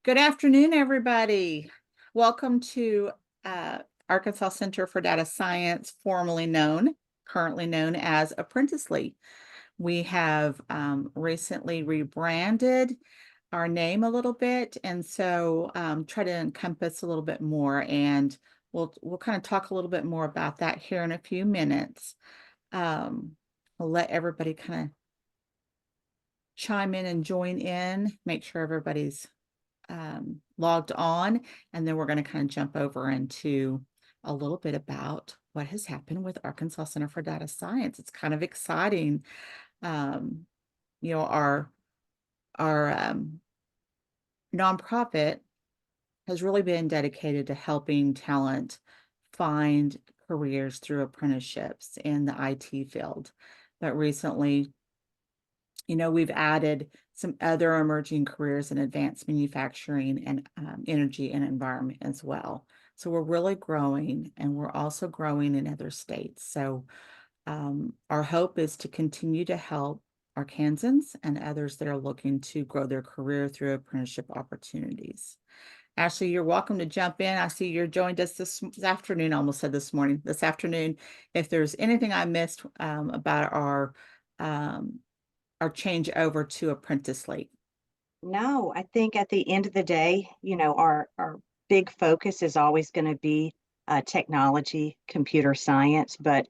Good afternoon, everybody. Welcome to Arkansas Center for Data Science, currently known as Apprenticely. We have recently rebranded our name a little bit, and so try to encompass a little bit more, and we'll kind of talk a little bit more about that here in a few minutes. I'll let everybody kind of chime in and join in, make sure everybody's logged on, and then we're going to kind of jump over into a little bit about what has happened with Arkansas Center for Data Science. It's kind of exciting. Our nonprofit has really been dedicated to helping talent find careers through apprenticeships in the IT field. But recently, we've added some other emerging careers in advanced manufacturing and energy and environment as well. So we're really growing, and we're also growing in other states. So our hope is to continue to help Arkansans and others that are looking to grow their career through apprenticeship opportunities. Ashley, you're welcome to jump in. I see you're joined us this afternoon, I almost said this morning, this afternoon. If there's anything I missed about our change over to Apprenticely. No, I think at the end of the day, our big focus is always going to be technology, computer science. But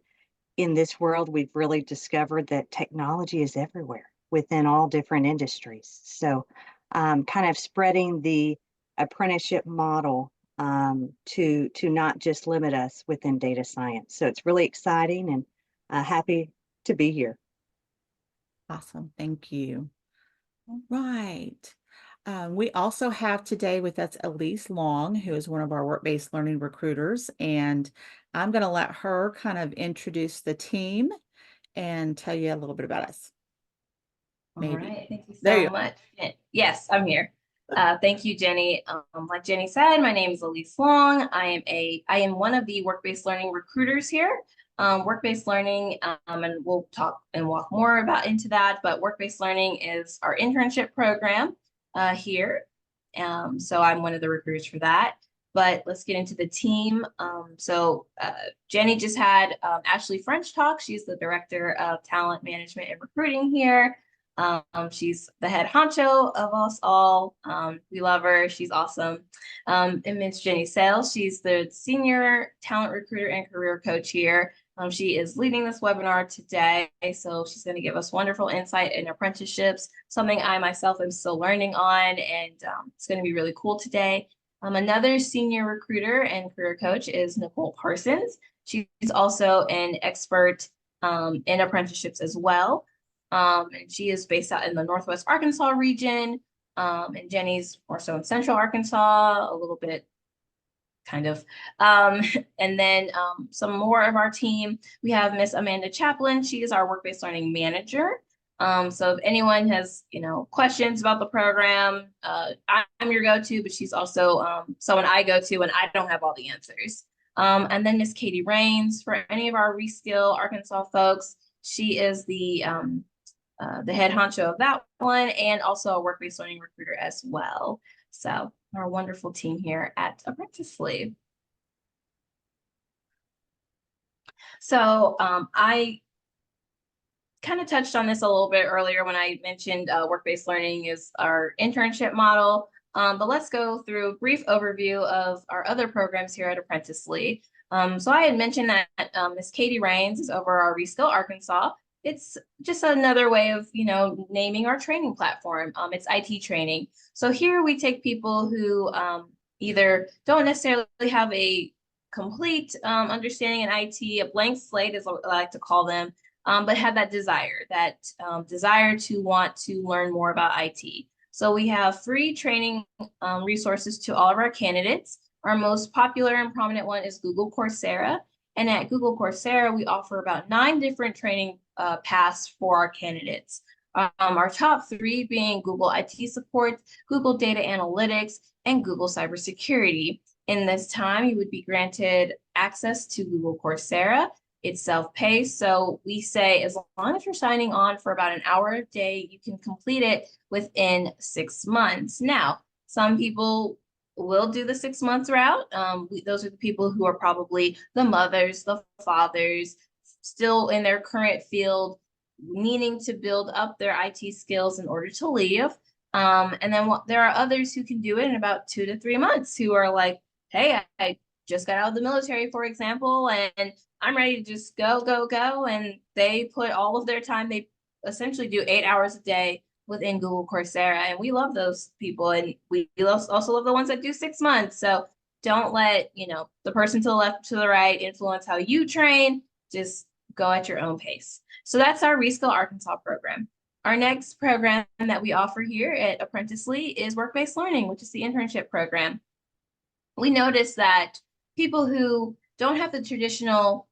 in this world, we've really discovered that technology is everywhere within all different industries. So kind of spreading the apprenticeship model to not just limit us within data science. So it's really exciting, and happy to be here. Awesome. Thank you. All right. We also have today with us Elise Long, who is one of our work-based learning recruiters, and I'm going to let her kind of introduce the team and tell you a little bit about us. All right. Thank you so much. Yes, I'm here. Thank you, Jenny. Like Jenny said, my name is Elise Long. I am one of the work-based learning recruiters here. Work-based learning, and we'll talk and walk more into that, but work-based learning is our internship program here. So I'm one of the recruiters for that. But let's get into the team. Jenny just had Ashley French talk. She's the Director of Talent Management and Recruiting here. She's the head honcho of us all. We love her. She's awesome. And Ms. Jenny Sales, she's the Senior Talent Recruiter and Career Coach here. She is leading this webinar today, so she's going to give us wonderful insight in apprenticeships, something I myself am still learning on, and it's going to be really cool today. Another senior recruiter and career coach is Nicole Parsons. She's also an expert in apprenticeships as well. And she is based out in the Northwest Arkansas region. And Jenny's more so in Central Arkansas, a little bit kind of. And then some more of our team, we have Miss Amanda Chaplin. She is our work-based learning manager. So if anyone has, questions about the program, I'm your go-to, but she's also someone I go to when I don't have all the answers. And then Miss Katie Rains, for any of our Reskill Arkansas folks, she is the head honcho of that one, and also a work-based learning recruiter as well. So our wonderful team here at Apprenticely. So I kind of touched on this a little bit earlier when I mentioned work-based learning is our internship model, but let's go through a brief overview of our other programs here at Apprenticely. So I had mentioned that Miss Katie Rains is over our Reskill Arkansas. It's just another way of, naming our training platform. It's IT training. So here we take people who either don't necessarily have a complete understanding in IT, a blank slate is what I like to call them, but have that desire to want to learn more about IT. So we have free training resources to all of our candidates. Our most popular and prominent one is Google Coursera. And at Google Coursera, we offer about 9 different training paths for our candidates. Our top 3 being Google IT support, Google data analytics, and Google cybersecurity. In this time, you would be granted access to Google Coursera. It's self-paced, so we say as long as you're signing on for about an hour a day, you can complete it within 6 months. Now, Some people will do the 6 months route. Those are the people who are probably the mothers, the fathers, still in their current field, needing to build up their IT skills in order to leave. And then there are others who can do it in about 2 to 3 months, who are like, hey, I just got out of the military, for example, and I'm ready to just go, go, go. And they put all of their time, they essentially do 8 hours a day within Google Coursera. And we love those people. And we also love the ones that do 6 months. So don't let, the person to the left, to the right influence how you train. Just go at your own pace. So that's our Reskill Arkansas program. Our next program that we offer here at Apprenticely is work-based learning, which is the internship program. We noticed that people who don't have the traditional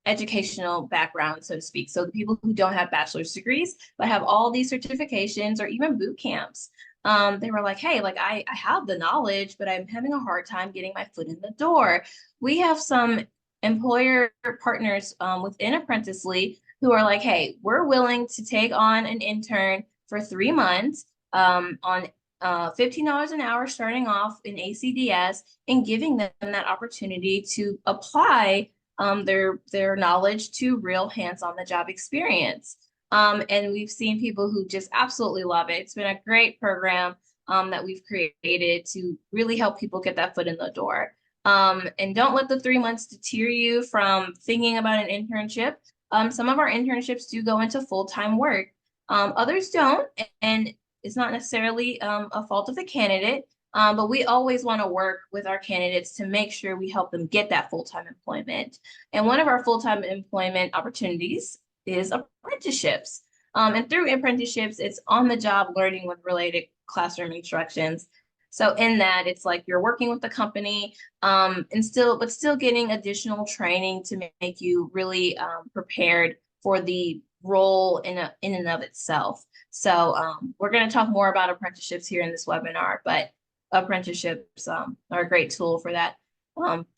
educational background, so to speak, so the people who don't have bachelor's degrees, but have all these certifications or even boot camps, they were like, hey, like I have the knowledge, but I'm having a hard time getting my foot in the door. We have some employer partners within Apprenticely who are like, hey, we're willing to take on an intern for 3 months on $15 an hour starting off in ACDS, and giving them that opportunity to apply their knowledge to real hands on the job experience. And we've seen people who just absolutely love it. It's been a great program that we've created to really help people get that foot in the door. And don't let the 3 months deter you from thinking about an internship. Some of our internships do go into full-time work. Others don't, and it's not necessarily a fault of the candidate. But we always want to work with our candidates to make sure we help them get that full-time employment. And one of our full-time employment opportunities is apprenticeships. And through apprenticeships, it's on-the-job learning with related classroom instructions. So in that, it's like you're working with the company, and still getting additional training to make you really prepared for the role in and of itself. So we're going to talk more about apprenticeships here in this webinar, but apprenticeships are a great tool for that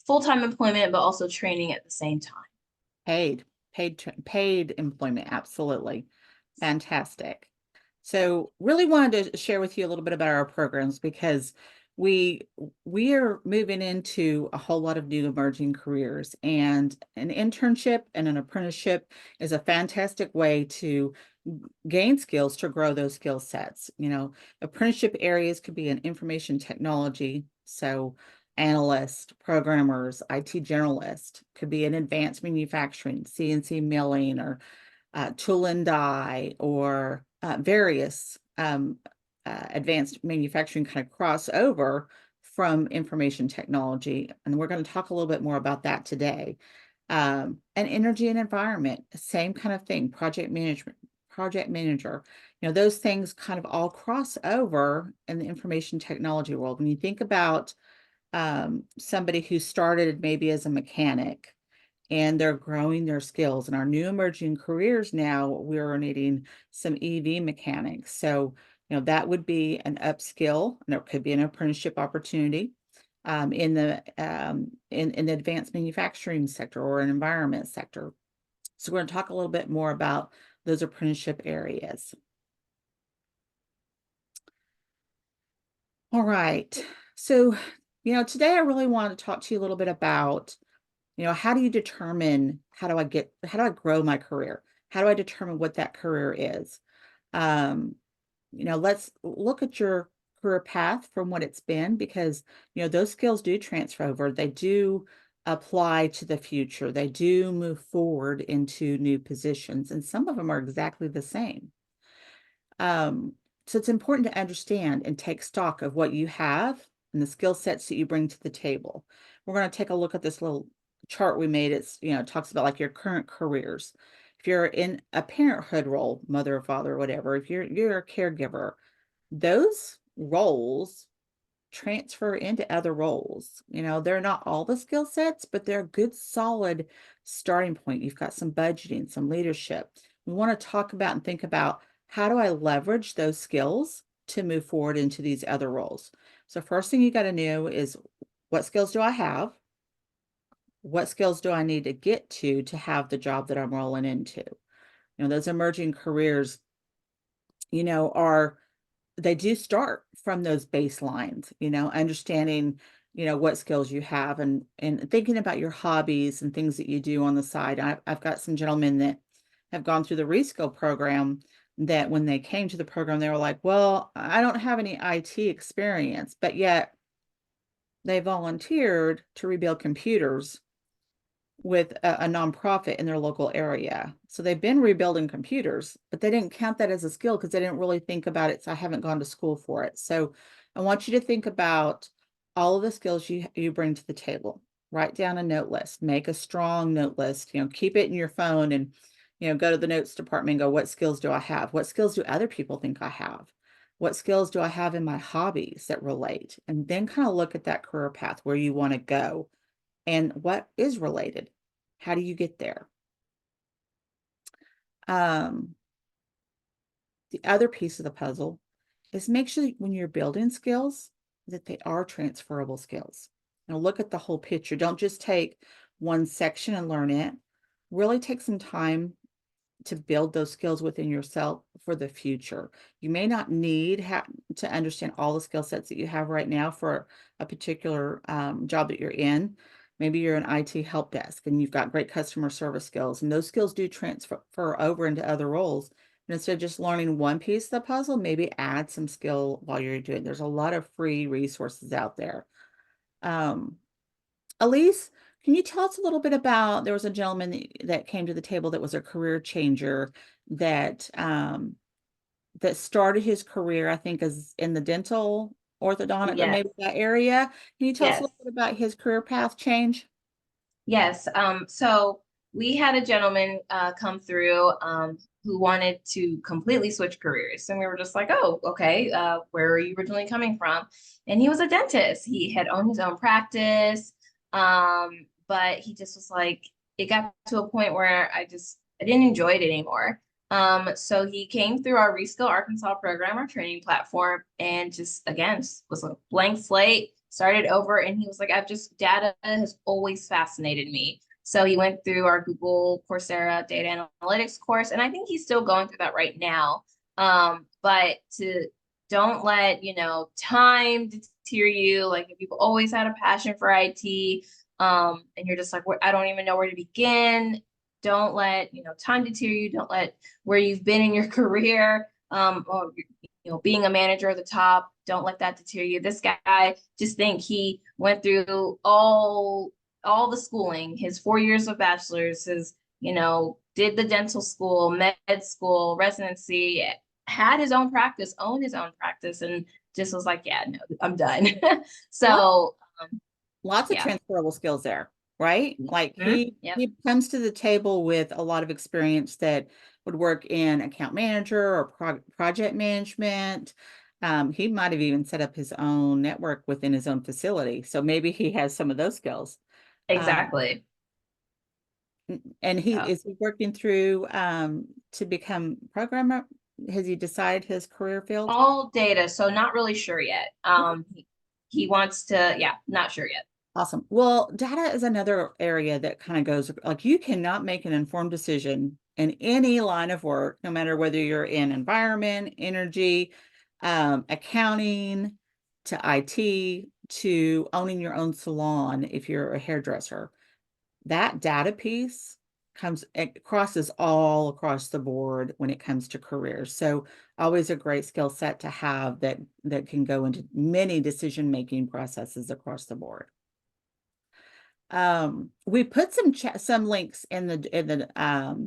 full-time employment, but also training at the same time. Paid employment. Absolutely. Fantastic. So really wanted to share with you a little bit about our programs, because we are moving into a whole lot of new emerging careers, and an internship and an apprenticeship is a fantastic way to gain skills, to grow those skill sets. Apprenticeship areas could be in information technology, so analyst, programmers, IT generalist, could be in advanced manufacturing, CNC milling, or tool and die, or various advanced manufacturing kind of crossover from information technology. And we're going to talk a little bit more about that today. And energy and environment, same kind of thing, project manager, those things kind of all cross over in the information technology world. When you think about somebody who started maybe as a mechanic, and they're growing their skills. In our new emerging careers now, we're needing some EV mechanics. So, that would be an upskill, and it could be an apprenticeship opportunity in the advanced manufacturing sector or an environment sector. So we're going to talk a little bit more about those apprenticeship areas. All right. So, today I really want to talk to you a little bit about how do you determine, how do I grow my career? How do I determine what that career is? Let's look at your career path from what it's been, because, those skills do transfer over. They do apply to the future. They do move forward into new positions, and some of them are exactly the same. So it's important to understand and take stock of what you have and the skill sets that you bring to the table. We're going to take a look at this little chart we made. It talks about like your current careers. If you're in a parenthood role, mother or father or whatever, if you're a caregiver, those roles transfer into other roles. They're not all the skill sets, but they're a good solid starting point. You've got some budgeting, some leadership. We want to talk about and think about, how do I leverage those skills to move forward into these other roles? So first thing you got to know is, what skills do I have? What skills do I need to get to have the job that I'm rolling into? Those emerging careers, are they do start from those baselines, understanding, what skills you have, and thinking about your hobbies and things that you do on the side. I've got some gentlemen that have gone through the reskill program that when they came to the program, they were like, well, I don't have any IT experience, but yet they volunteered to rebuild computers with a nonprofit in their local area. So they've been rebuilding computers, but they didn't count that as a skill because they didn't really think about it. So I haven't gone to school for it. So I want you to think about all of the skills you bring to the table. Write down a note list, make a strong note list, keep it in your phone and, go to the notes department and go, what skills do I have? What skills do other people think I have? What skills do I have in my hobbies that relate? And then kind of look at that career path where you want to go and what is related. How do you get there? The other piece of the puzzle is make sure that when you're building skills that they are transferable skills. Now look at the whole picture. Don't just take one section and learn it. Really take some time to build those skills within yourself for the future. You may not need to understand all the skill sets that you have right now for a particular job that you're in. Maybe you're an IT help desk and you've got great customer service skills, and those skills do transfer over into other roles. And instead of just learning one piece of the puzzle, maybe add some skill while you're doing it. There's a lot of free resources out there. Elise, can you tell us a little bit about, there was a gentleman that came to the table that was a career changer that that started his career, I think, as in the dental orthodontic or Yes. maybe that area. Can you tell us a Yes. little bit about his career path change? Yes. So we had a gentleman come through who wanted to completely switch careers. And we were just like, oh, okay, where are you originally coming from? And he was a dentist. He had owned his own practice. But he just was like, it got to a point where I didn't enjoy it anymore. So he came through our Reskill Arkansas program, our training platform, and just again was a blank slate, started over, and he was like, data has always fascinated me. So he went through our Google Coursera data analytics course, and I think he's still going through that right now. But to don't let, time deter you. Like if you've always had a passion for IT, and you're just like, I don't even know where to begin. Don't let, time deter you. Don't let where you've been in your career, or, being a manager at the top, don't let that deter you. This guy, just think he went through all the schooling, his 4 years of bachelor's, his, did the dental school, med school, residency, had his own practice, owned his own practice, and just was like, yeah, no, I'm done. So, Lots of yeah. transferable skills there, right? Like Yep. he comes to the table with a lot of experience that would work in account manager or project management. He might have even set up his own network within his own facility. So maybe he has some of those skills. Exactly. And Yeah. is he working through to become programmer? Has he decided his career field? All data, so not really sure yet. He wants to, yeah, not sure yet. Awesome. Well, data is another area that kind of goes like you cannot make an informed decision in any line of work, no matter whether you're in environment, energy, accounting, to IT, to owning your own salon if you're a hairdresser. That data piece it crosses all across the board when it comes to careers. So always a great skill set to have that can go into many decision-making processes across the board. We put some links in the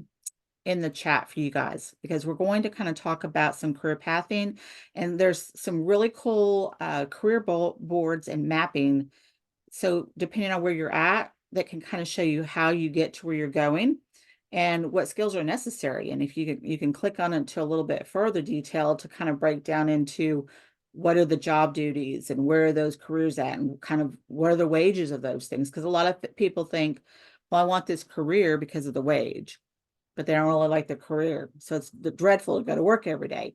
chat for you guys because we're going to kind of talk about some career pathing, and there's some really cool career boards and mapping. So depending on where you're at, that can kind of show you how you get to where you're going and what skills are necessary. And if you can click on it to a little bit further detail to kind of break down into what are the job duties and where are those careers at and kind of what are the wages of those things. Because a lot of people think, well, I want this career because of the wage, but they don't really like the career. So it's dreadful to go to work every day.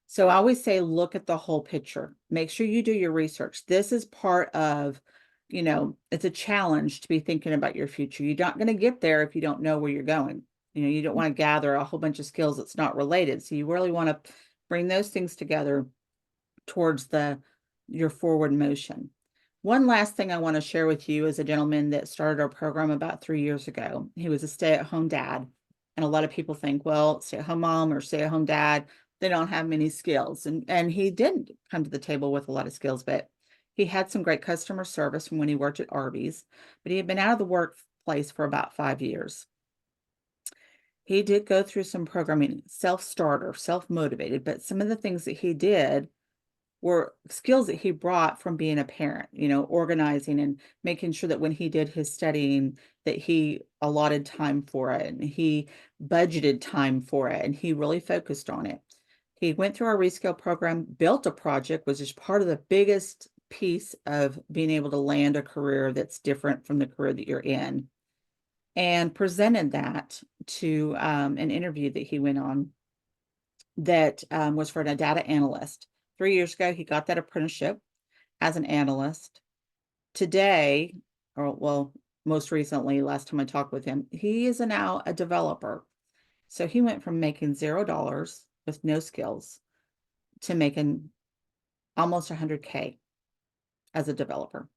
So I always say, look at the whole picture. Make sure you do your research. This is part of, it's a challenge to be thinking about your future. You're not going to get there if you don't know where you're going. You don't want to gather a whole bunch of skills that's not related. So you really want to bring those things together towards your forward motion. One last thing I want to share with you is a gentleman that started our program about 3 years ago. He was a stay-at-home dad. And a lot of people think, well, stay-at-home mom or stay-at-home dad, they don't have many skills. And he didn't come to the table with a lot of skills, but he had some great customer service from when he worked at Arby's, but he had been out of the workplace for about 5 years. He did go through some programming, self-starter, self-motivated, but some of the things that he did were skills that he brought from being a parent, organizing and making sure that when he did his studying, that he allotted time for it and he budgeted time for it and he really focused on it. He went through our Rescale program, built a project, which is part of the biggest piece of being able to land a career that's different from the career that you're in, and presented that to an interview that he went on that was for a data analyst. 3 years ago, he got that apprenticeship as an analyst. Today, or well, most recently, last time I talked with him, he is now a developer. So he went from making $0 with no skills to making almost 100K as a developer.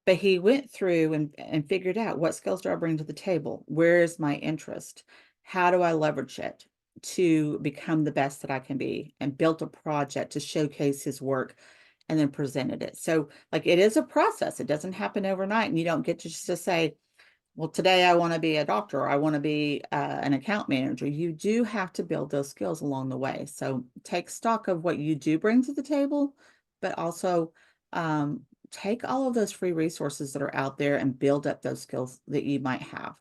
But he went through and figured out, what skills do I bring to the table? Where is my interest? How do I leverage it to become the best that I can be? And built a project to showcase his work and then presented it. So like, it is a process. It doesn't happen overnight. And you don't get to just to say, well, today I want to be a doctor, or I want to be an account manager. You do have to build those skills along the way. So take stock of what you do bring to the table, but also take all of those free resources that are out there and build up those skills that you might have.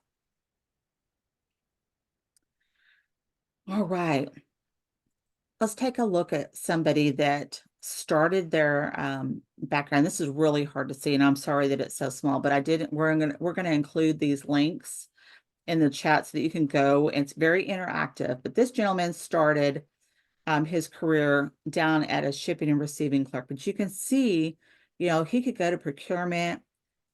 All right. Let's take a look at somebody that started their background. This is really hard to see, and I'm sorry that it's so small, but we're gonna include these links in the chat so that you can go. It's very interactive. But this gentleman started his career down at a shipping and receiving clerk. But you can see, he could go to procurement,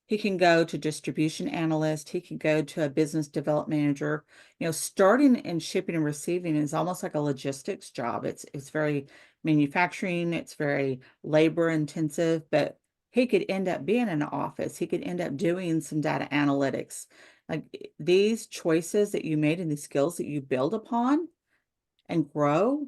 he can go to distribution analyst, he can go to a business development manager. Starting in shipping and receiving is almost like a logistics job. It's very manufacturing, it's very labor intensive, but he could end up being in an office. He could end up doing some data analytics. Like, these choices that you made and the skills that you build upon and grow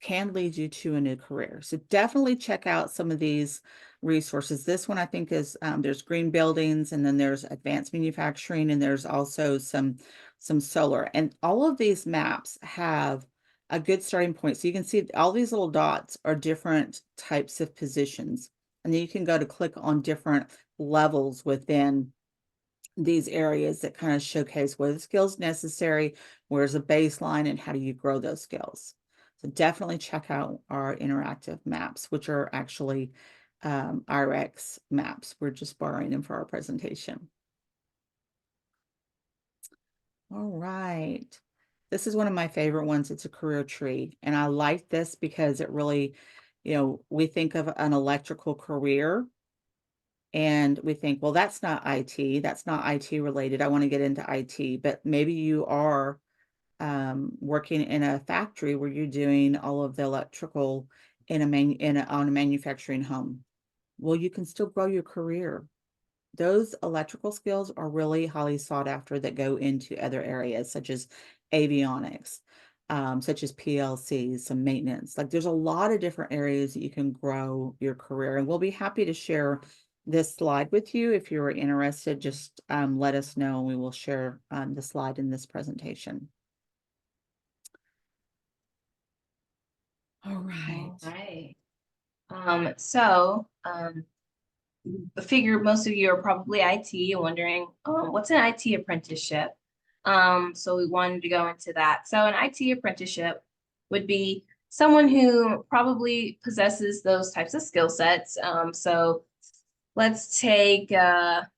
can lead you to a new career. So definitely check out some of these resources. This one I think is there's green buildings, and then there's advanced manufacturing, and there's also some solar. And all of these maps have a good starting point. So you can see all these little dots are different types of positions. And then you can go to click on different levels within these areas that kind of showcase what are the skills necessary, where's a baseline, and how do you grow those skills. So definitely check out our interactive maps, which are actually IREX maps. We're just borrowing them for our presentation. All right. This is one of my favorite ones. It's a career tree. And I like this because it really, we think of an electrical career and we think, well, that's not IT. That's not IT related. I want to get into IT. But maybe you are working in a factory where you're doing all of the electrical on a manufacturing home. Well, you can still grow your career. Those electrical skills are really highly sought after that go into other areas such as avionics, such as PLCs, some maintenance. Like, there's a lot of different areas that you can grow your career, and we'll be happy to share this slide with you. If you're interested, just let us know and we will share the slide in this presentation. All right. All right. I figure most of you are probably IT, wondering, what's an IT apprenticeship? So we wanted to go into that. So an IT apprenticeship would be someone who probably possesses those types of skill sets. So let's take our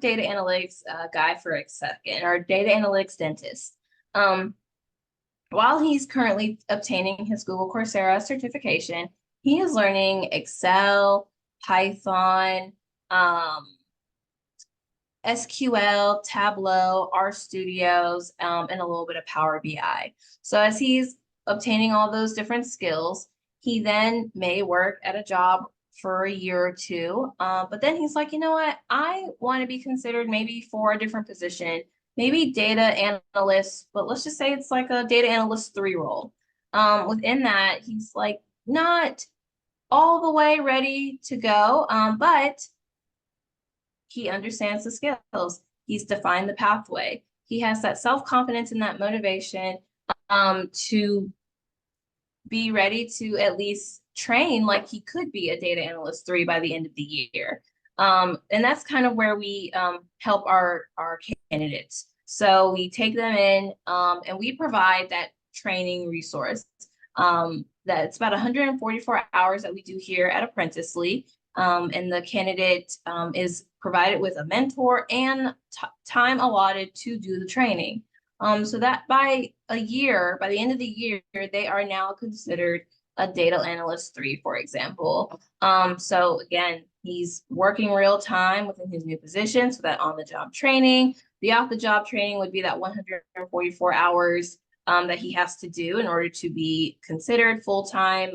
data analytics guy for a second, our data analytics dentist. While he's currently obtaining his Google Coursera certification, he is learning Excel, Python, SQL, Tableau, RStudios, and a little bit of Power BI. So as he's obtaining all those different skills, He then may work at a job for a year or two, but then he's like, you know what? I want to be considered maybe for a different position, maybe data analyst, but let's just say it's like a data analyst 3 role. Within that, he's like not all the way ready to go, but he understands the skills. He's defined the pathway. He has that self-confidence and that motivation to be ready to at least train like he could be a data analyst 3 by the end of the year. And that's kind of where we help our candidates. So we take them in and we provide that training resource. That's about 144 hours that we do here at Apprenticely. And the candidate is provided with a mentor and time allotted to do the training. So that by the end of the year, they are now considered a data analyst 3, for example. So again, he's working real time within his new position, so that on-the-job training, the off-the-job training would be that 144 hours that he has to do in order to be considered full-time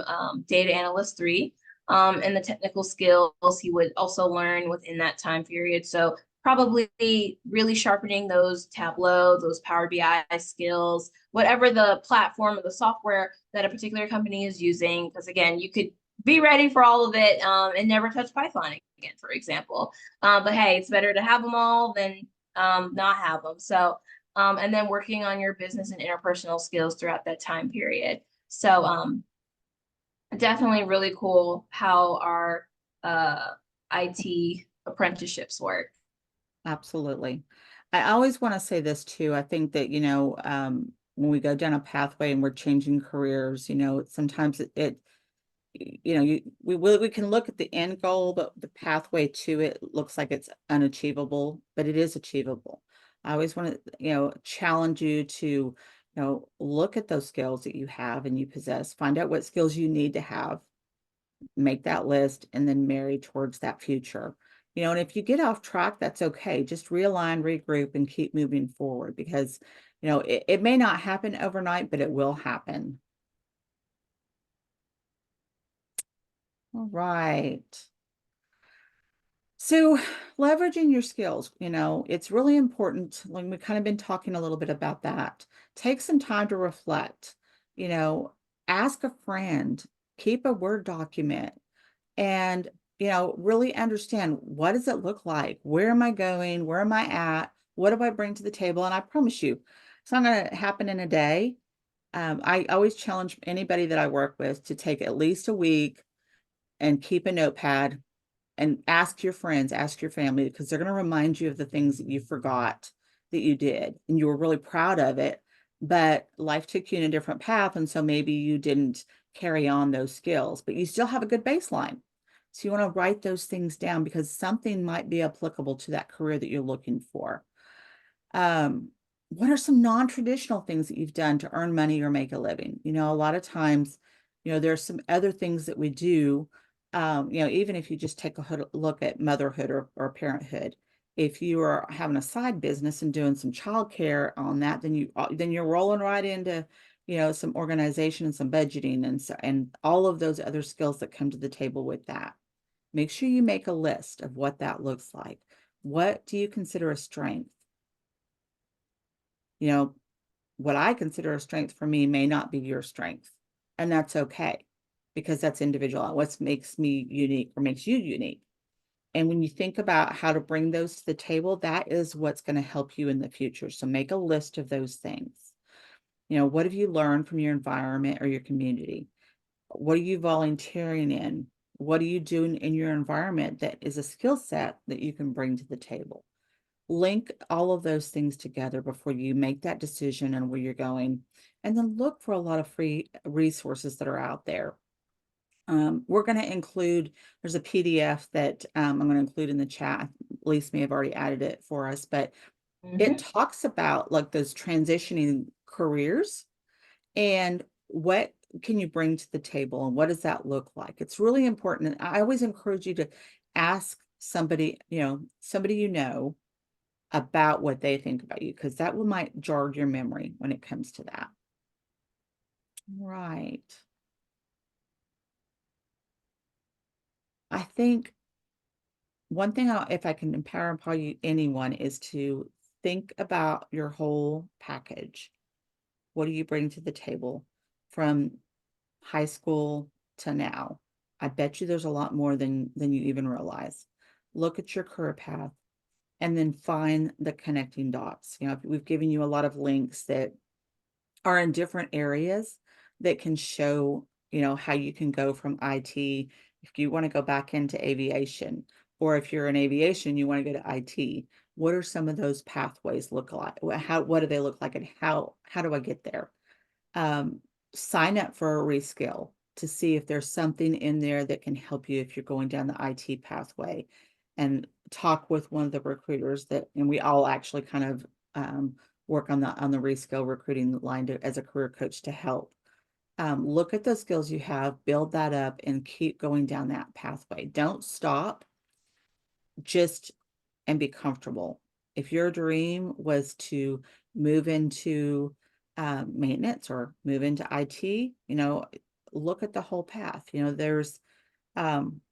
data analyst 3. And the technical skills he would also learn within that time period. So probably really sharpening those Tableau, those Power BI skills, whatever the platform or the software that a particular company is using. Because again, you could be ready for all of it and never touch Python again, for example. But hey, it's better to have them all than not have them. So, and then working on your business and interpersonal skills throughout that time period. So definitely really cool how our IT apprenticeships work. Absolutely. I always want to say this too. I think that, when we go down a pathway and we're changing careers, sometimes we can look at the end goal, but the pathway to it looks like it's unachievable, but it is achievable. I always want to, challenge you to, look at those skills that you have and you possess, find out what skills you need to have, make that list, and then marry towards that future. And if you get off track, that's okay. Just realign, regroup, and keep moving forward because, it may not happen overnight, but it will happen. All right. So leveraging your skills, it's really important. Like we've kind of been talking a little bit about that. Take some time to reflect, you know, ask a friend, keep a Word document, and, really understand what does it look like? Where am I going? Where am I at? What do I bring to the table? And I promise you, it's not going to happen in a day. I always challenge anybody that I work with to take at least a week and keep a notepad and ask your friends, ask your family, because they're going to remind you of the things that you forgot that you did and you were really proud of it, but life took you in a different path. And so maybe you didn't carry on those skills, but you still have a good baseline. So you want to write those things down because something might be applicable to that career that you're looking for. What are some non-traditional things that you've done to earn money or make a living? A lot of times, there's some other things that we do. Even if you just take a look at motherhood or parenthood, if you are having a side business and doing some childcare on that, then you're rolling right into, some organization and some budgeting and all of those other skills that come to the table with that. Make sure you make a list of what that looks like. What do you consider a strength? What I consider a strength for me may not be your strength, and that's okay because that's individual. What makes me unique or makes you unique. And when you think about how to bring those to the table, that is what's going to help you in the future. So make a list of those things. What have you learned from your environment or your community? What are you volunteering in? What are you doing in your environment that is a skill set that you can bring to the table? Link all of those things together before you make that decision on where you're going. And then look for a lot of free resources that are out there. We're going to include, there's a PDF that I'm going to include in the chat. Lisa may have already added it for us, but it talks about like those transitioning careers and what can you bring to the table and what does that look like? It's really important. And I always encourage you to ask somebody, about what they think about you, because that might jar your memory when it comes to that. Right. I think one thing, if I can empower anyone, is to think about your whole package. What do you bring to the table from high school to now? I bet you there's a lot more than you even realize. Look at your career path and then find the connecting dots. You know, we've given you a lot of links that are in different areas that can show, you know, how you can go from IT if you want to go back into aviation, or if you're in aviation, you want to go to IT. What are some of those pathways look like? What do they look like, and how do I get there? um, Sign up for a reskill to see if there's something in there that can help you if you're going down the IT pathway, and talk with one of the recruiters and we all actually kind of work on the reskill recruiting line as a career coach to help. Look at the skills you have, build that up, and keep going down that pathway. Don't stop, just and be comfortable. If your dream was to move into maintenance or move into IT, you know, look at the whole path. You know, um,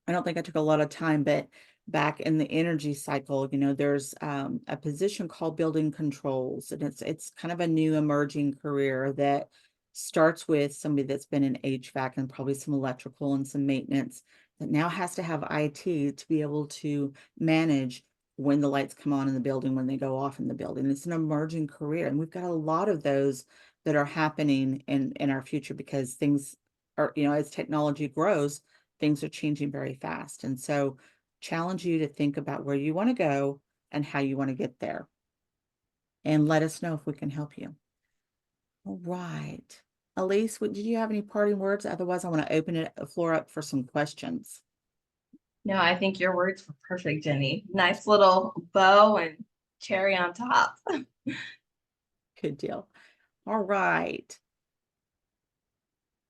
I don't think I took a lot of time, but back in the energy cycle, you know, there's a position called building controls, and it's kind of a new emerging career that starts with somebody that's been in HVAC and probably some electrical and some maintenance, that now has to have IT to be able to manage when the lights come on in the building, when they go off in the building. It's an emerging career, and we've got a lot of those that are happening in our future, because things are, you know, as technology grows, things are changing very fast. And so challenge you to think about where you want to go and how you want to get there. And let us know if we can help you. All right. Elise, did you have any parting words? Otherwise, I want to open the floor up for some questions. No, I think your words were perfect, Jenny. Nice little bow and cherry on top. Good deal. All right.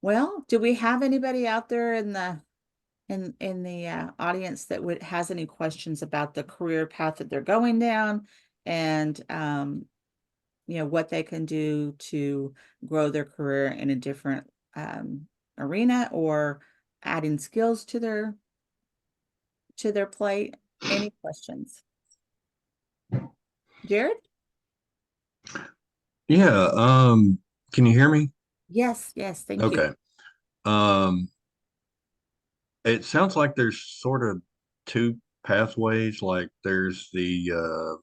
Well, do we have anybody out there in the audience that has any questions about the career path that they're going down, and you know, what they can do to grow their career in a different arena, or adding skills to their plate? Any questions? Jared? Yeah, can you hear me? Yes, yes, thank you. Okay. Um, it sounds like there's sort of two pathways, like there's the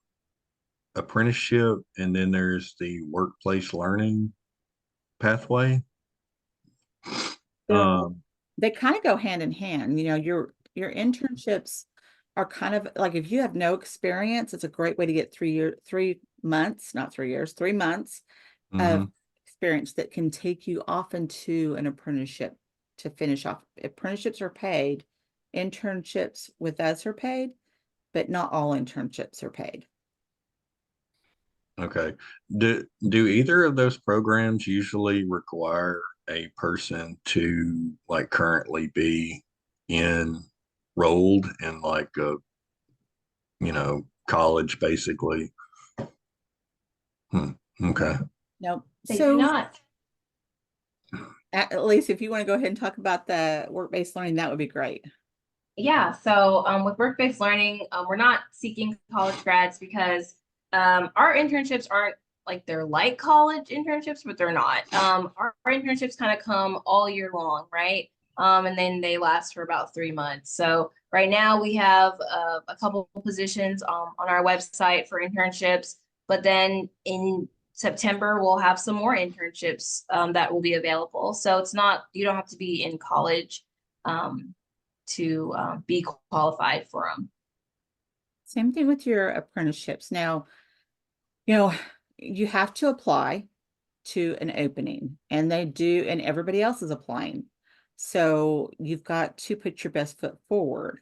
apprenticeship and then there's the workplace learning pathway. They're Um, they kind of go hand in hand. You know, your internships are kind of like, if you have no experience, it's a great way to get 3 months, not 3 years, 3 months of mhm. experience that can take you off into an apprenticeship to finish off. Apprenticeships are paid, internships with us are paid, but not all internships are paid. Okay. Do either of those programs usually require a person to like currently be enrolled in like a, college basically? Hmm. Okay. Nope. They do So not. at least if you want to go ahead and talk about the work-based learning, that would be great. Yeah, so with work-based learning, we're not seeking college grads because our internships aren't like, they're like college internships, but they're not. Our internships kind of come all year long, right? And then they last for about 3 months. So right now we have a couple of positions on our website for internships, but then in September we'll have some more internships that will be available. So it's not, you don't have to be in college to be qualified for them. Same thing with your apprenticeships. Now, you know, you have to apply to an opening, and they do, and everybody else is applying. So you've got to put your best foot forward.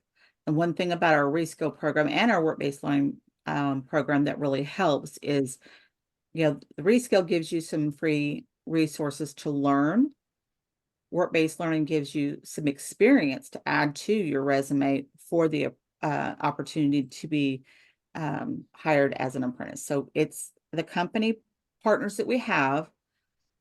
And one thing about our reskill program and our work-based learning program that really helps is, you know, the reskill gives you some free resources to learn. Work-based learning gives you some experience to add to your resume for the opportunity to be hired as an apprentice. So it's the company partners that we have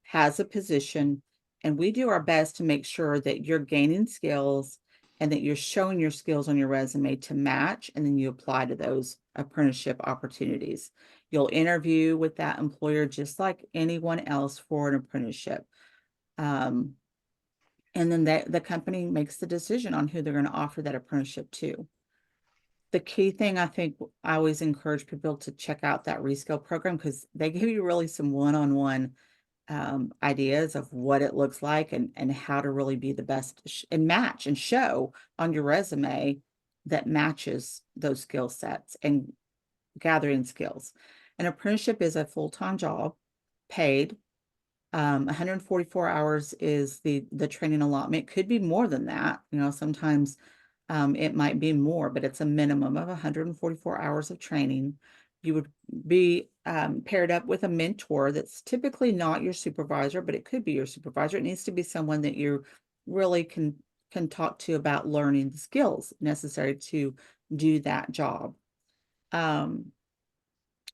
has a position, and we do our best to make sure that you're gaining skills and that you're showing your skills on your resume to match, and then you apply to those apprenticeship opportunities. You'll interview with that employer just like anyone else for an apprenticeship. And then the company makes the decision on who they're going to offer that apprenticeship to. The key thing, I think, I always encourage people to check out that reskill program, because they give you really some one-on-one ideas of what it looks like, and how to really be the best and match and show on your resume that matches those skill sets and gathering skills. An apprenticeship is a full-time job, paid. 144 hours is the training allotment. Could be more than that. You know, sometimes it might be more, but it's a minimum of 144 hours of training. You would be paired up with a mentor that's typically not your supervisor, but it could be your supervisor. It needs to be someone that you really can talk to about learning the skills necessary to do that job. And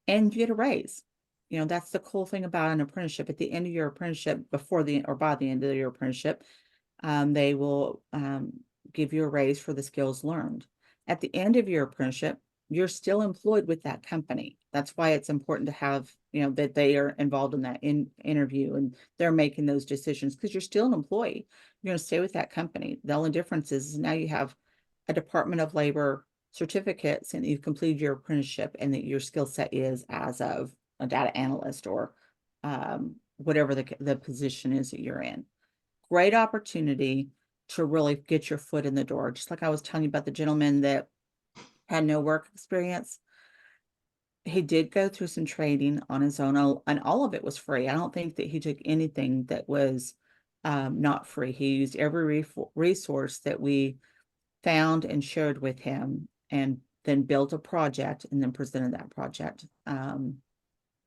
you get a raise. You know, that's the cool thing about an apprenticeship. At the end of your apprenticeship, before the or by the end of your apprenticeship, they will give you a raise for the skills learned. At the end of your apprenticeship, you're still employed with that company. That's why it's important to have, you know, that they are involved in that interview, and they're making those decisions, because you're still an employee. You're going to stay with that company. The only difference is now you have a Department of Labor certificate saying that you've completed your apprenticeship and that your skill set is as of a data analyst, or whatever the position is that you're in. Great opportunity to really get your foot in the door. Just like I was telling you about the gentleman that had no work experience. He did go through some training on his own, and all of it was free. I don't think that he took anything that was not free. He used every resource that we found and shared with him, and then built a project and then presented that project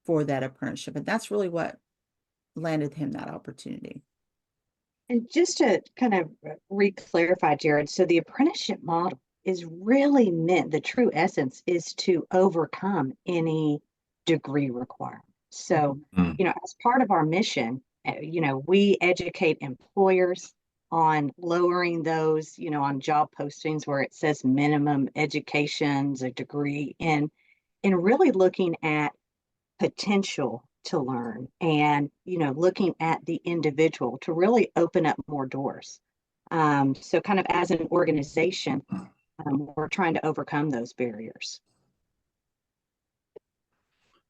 for that apprenticeship. And that's really what landed him that opportunity. And just to kind of re-clarify, Jared, so the apprenticeship model is really meant, the true essence is to overcome any degree requirement. So, Mm. as part of our mission, we educate employers on lowering those, on job postings where it says minimum education's a degree, and really looking at potential to learn, and looking at the individual to really open up more doors. So kind of as an organization, we're trying to overcome those barriers.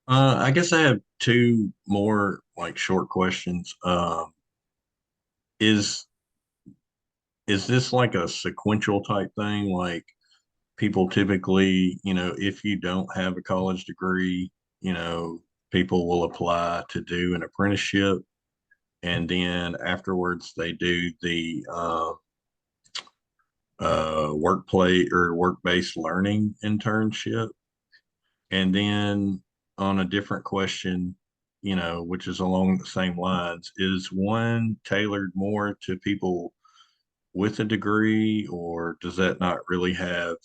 I guess I have two more like short questions. Is is this like a sequential type thing? Like people typically, if you don't have a college degree, people will apply to do an apprenticeship, and then afterwards they do the workplace or work-based learning internship. And then on a different question, which is along the same lines, is one tailored more to people with a degree, or does that not really have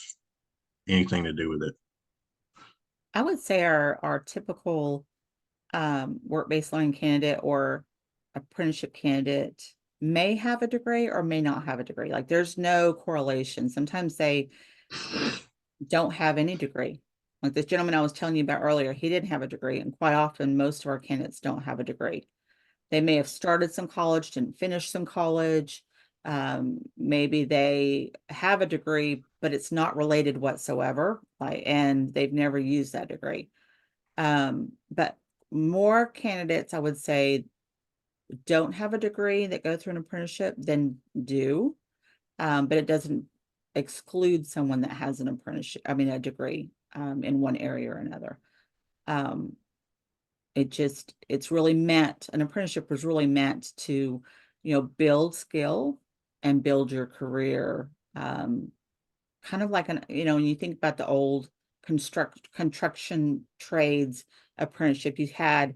anything to do with it? I would say our typical work-based learning candidate or apprenticeship candidate may have a degree or may not have a degree. Like, there's no correlation. Sometimes they don't have any degree. Like this gentleman I was telling you about earlier, he didn't have a degree, and quite often most of our candidates don't have a degree. They may have started some college, didn't finish some college. Maybe they have a degree, but it's not related whatsoever, and they've never used that degree. But more candidates, I would say, don't have a degree that go through an apprenticeship than do. But it doesn't exclude someone that has an apprenticeship, a degree in one area or another. It's really meant, an apprenticeship was really meant to, build skill and build your career. Kind of like when you think about the old construction trades apprenticeship, you had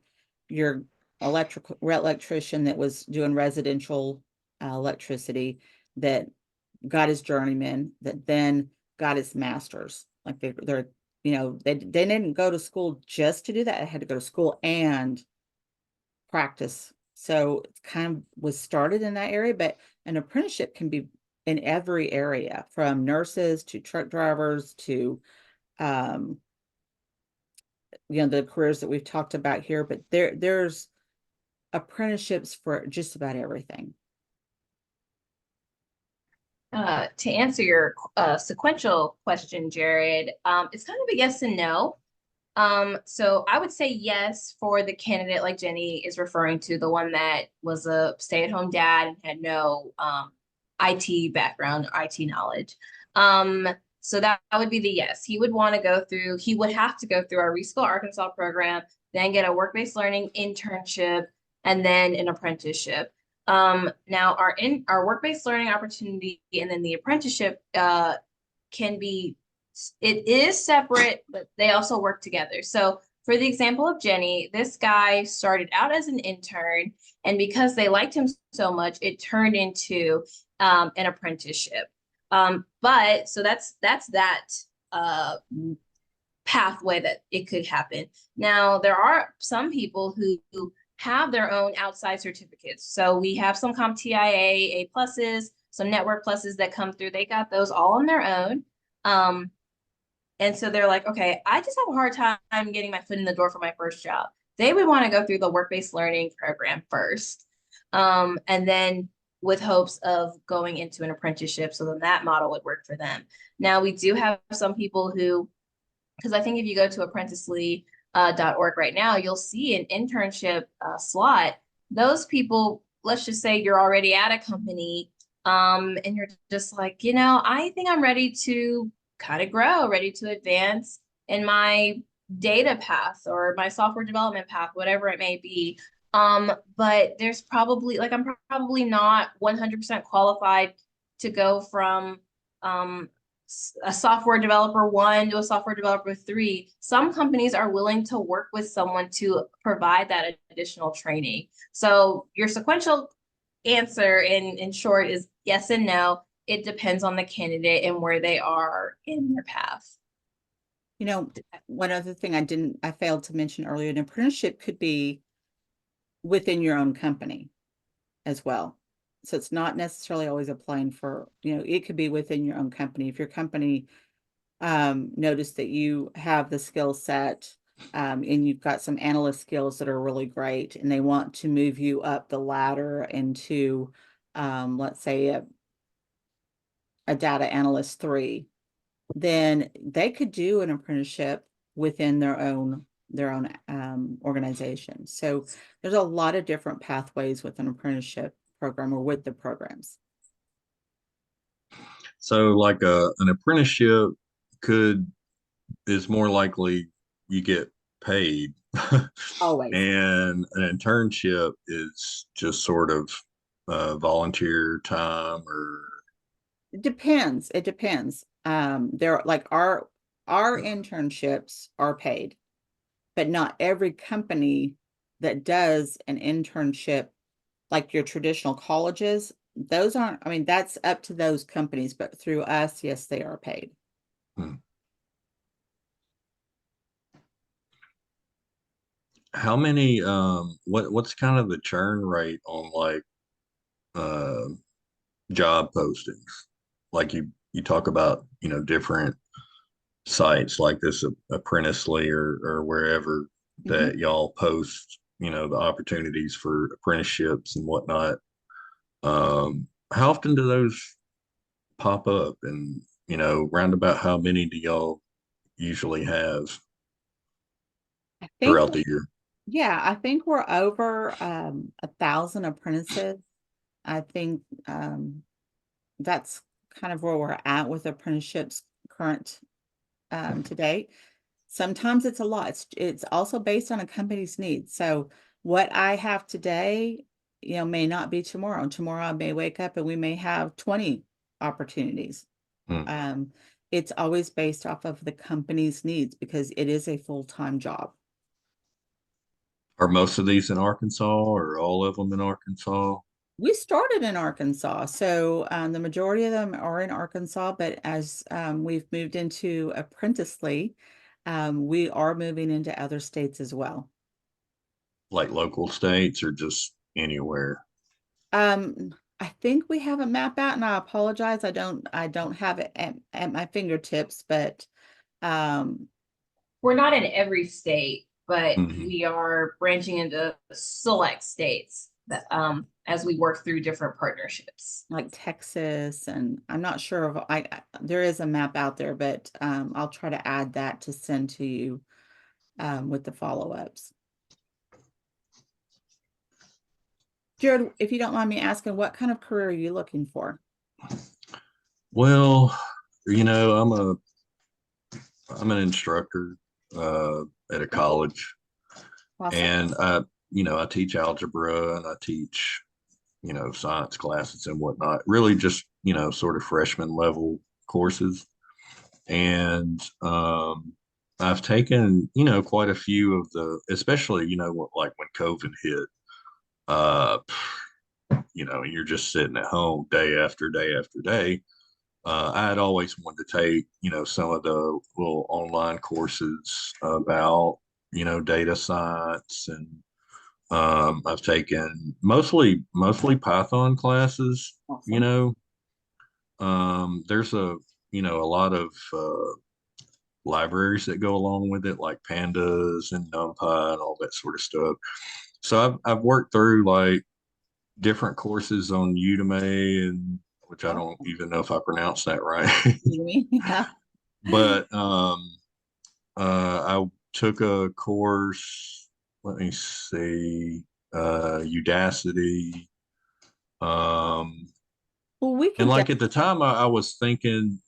your electrician that was doing residential electricity, that got his journeyman, that then got his master's. Like they didn't go to school just to do that. They had to go to school and practice. So it kind of was started in that area, but an apprenticeship can be in every area, from nurses to truck drivers to, the careers that we've talked about here, but there's apprenticeships for just about everything. To answer your sequential question, Jared, it's kind of a yes and no. So I would say yes for the candidate like Jenny is referring to, the one that was a stay-at-home dad and had no IT background or IT knowledge. So that would be the yes. He would want to go through, he would have to go through our Reskill Arkansas program, then get a work-based learning internship, and then an apprenticeship. Now our work-based learning opportunity and then the apprenticeship can be, it is separate, but they also work together. So for the example of Jenny, this guy started out as an intern, and because they liked him so much, it turned into an apprenticeship. But so that's that pathway that it could happen. Now, there are some people who have their own outside certificates. So we have some CompTIA A pluses, some network pluses that come through. They got those all on their own. And so they're like, okay, I just have a hard time getting my foot in the door for my first job. They would want to go through the work-based learning program first. And then with hopes of going into an apprenticeship. So then that model would work for them. Now we do have some people who, because I think if you go to apprenticely.org right now, you'll see an internship slot. Those people, let's just say you're already at a company and you're just like, I think I'm ready to kind of grow, ready to advance in my data path or my software development path, whatever it may be. But there's probably, like, I'm probably not 100% qualified to go from a software developer 1 to a software developer 3. Some companies are willing to work with someone to provide that additional training. So your sequential answer in short is yes and no. It depends on the candidate and where they are in their path. One other thing I failed to mention earlier, an apprenticeship could be within your own company as well. So it's not necessarily always applying for, it could be within your own company. If your company notice that you have the skill set and you've got some analyst skills that are really great, and they want to move you up the ladder into, let's say, a data analyst 3, then they could do an apprenticeship within their own organization. So there's a lot of different pathways with an apprenticeship program or with the programs. So like an apprenticeship is more likely you get paid. Always. And an internship is just sort of volunteer time, or It depends. There, like, our internships are paid, but not every company that does an internship, like your traditional colleges, those aren't, that's up to those companies, but through us, yes, they are paid. How many what's kind of the churn rate on like job postings? Like you talk about, different sites like this Apprenticely or wherever that y'all post, the opportunities for apprenticeships and whatnot. How often do those pop up, and round about how many do y'all usually have throughout the year? Yeah, I think we're over 1,000 apprentices. I think that's kind of where we're at with apprenticeships current to date. Sometimes it's a lot. It's also based on a company's needs. So what I have today, may not be tomorrow. Tomorrow I may wake up and we may have 20 opportunities. It's always based off of the company's needs because it is a full-time job. Are most of these in Arkansas, or all of them in Arkansas? We started in Arkansas, so the majority of them are in Arkansas, but as we've moved into Apprenticely, we are moving into other states as well. Like local states or just anywhere? I think we have a map out, and I apologize. I don't have it at my fingertips, but um, We're not in every state, but Mhm. we are branching into select states that as we work through different partnerships. like Texas, and I'm not sure of there is a map out there, but I'll try to add that to send to you with the follow-ups. Jared, if you don't mind me asking, what kind of career are you looking for? Well, I'm an instructor at a college, Awesome. and I teach algebra and I teach, science classes and whatnot. Really, just sort of freshman level courses, and I've taken quite a few of the, especially like when COVID hit. Uh, you're just sitting at home day after day after day. I had always wanted to take, some of the little online courses about, data science, and I've taken mostly Python classes. You Awesome. know, there's a lot of libraries that go along with it, like Pandas and NumPy and all that sort of stuff. So I've worked through like different courses on Udemy, and which I don't Awesome. even know if I pronounced that right. You mean? Yeah. But I took a course, let me see, Udacity. Um, Well, we and could like at the time, I was thinking,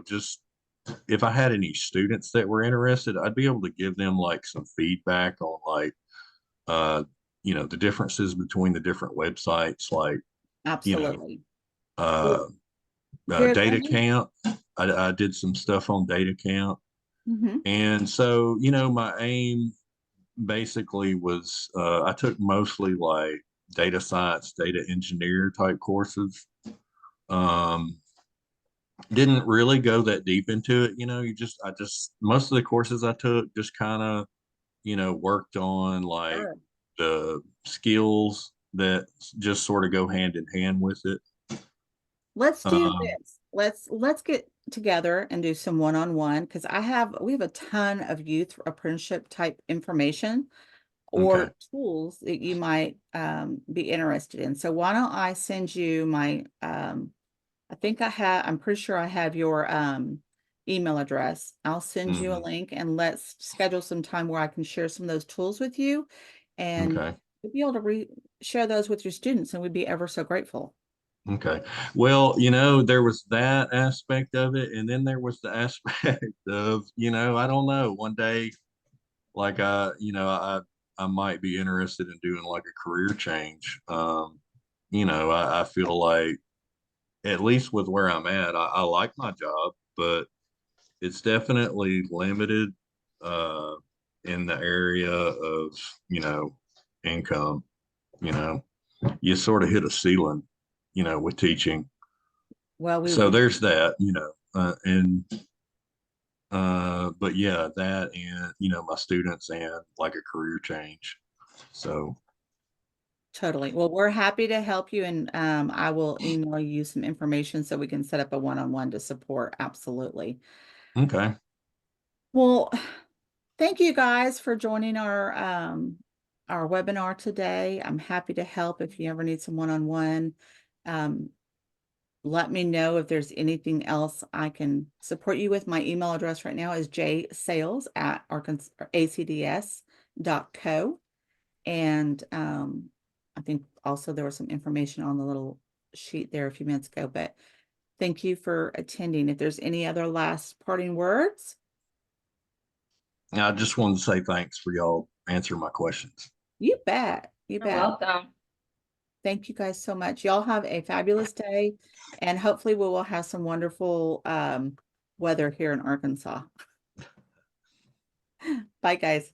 just if I had any students that were interested, I'd be able to give them like some feedback on like, uh, the differences between the different websites, like, you know, absolutely. uh, Well, Jared, let Data me. Camp. I did some stuff on Data Camp. Mhm. And so, my aim basically was I took mostly like data science, data engineer type courses. Um, didn't really go that deep into it. I just, most of the courses I took just kind of, worked on like Sure. the skills that just sort of go hand in hand with it. Let's do Um, this. Let's get together and do some one-on-one because we have a ton of youth apprenticeship type information okay. or tools that you might be interested in. So why don't I send you my I'm pretty sure I have your email address. I'll send you a Hmm. link and let's schedule some time where I can share some of those tools with you and Okay. you'll be able to share those with your students and we'd be ever so grateful. Okay. Well, there was that aspect of it, and then there was the aspect of, I don't know, one day, like I might be interested in doing like a career change. I feel like at least with where I'm at, I like my job, but it's definitely limited uh in the area of, you know, income, you know. You sort of hit a ceiling, with teaching. Well, we So want there's that, and but yeah, that and my students and like a career change. So totally. Well, we're happy to help you and I will email you some information so we can set up a one-on-one to support. Absolutely. okay. Well, thank you guys for joining our webinar today. I'm happy to help if you ever need some one-on-one. Um, let me know if there's anything else I can support you with. My email address right now is jsales@acds.co. And I think also there was some information on the little sheet there a few minutes ago, but thank you for attending. If there's any other last parting words, I just wanted to say thanks for y'all answering my questions. you bet. You You're bet. welcome. Thank you guys so much. Y'all have a fabulous day, and hopefully we will have some wonderful weather here in Arkansas. Bye, guys.